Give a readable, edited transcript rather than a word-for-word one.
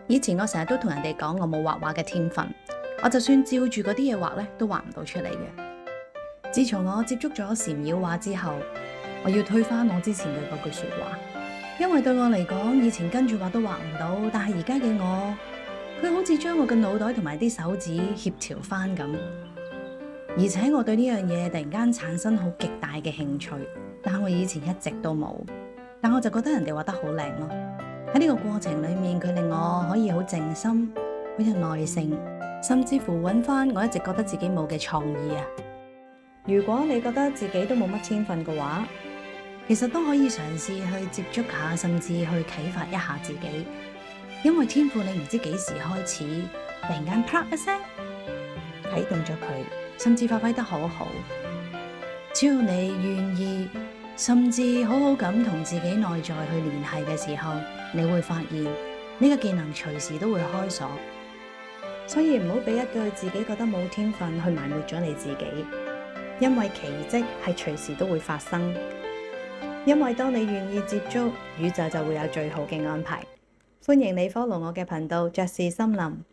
以前我成日都同人哋講我冇畫畫嘅天分，我就算照住嗰啲嘢畫咧，都畫唔到出嚟嘅。自從我接觸咗禪繞畫之後，我要推翻我之前嘅嗰句說話，因為對我嚟講，以前跟住畫都畫唔到，但係而家嘅我，佢好似將我嘅腦袋同埋啲手指協調翻咁，而且我對呢樣嘢突然間產生好極大嘅興趣，但我以前一直都冇，但我就覺得人哋畫得好靚咯。喺呢個過程裏面，佢令我可以好靜心，好有耐性，甚至乎揾翻我一直覺得自己冇嘅創意啊！如果你覺得自己都冇乜天分嘅話，其實都可以嘗試去接觸下，甚至去啟發一下自己，因為天賦你唔知幾時開始，突然間啪一聲啟動咗佢，甚至發揮得好好。只要你願意，甚至好好咁同自己內在去聯繫嘅時候，你會發現呢個技能隨時都會開鎖。所以唔好俾一句自己覺得冇天分去埋沒咗你自己，因為奇蹟係隨時都會發生。因為當你願意接觸，宇宙就會有最好嘅安排。歡迎你 follow 我嘅頻道，爵士森林。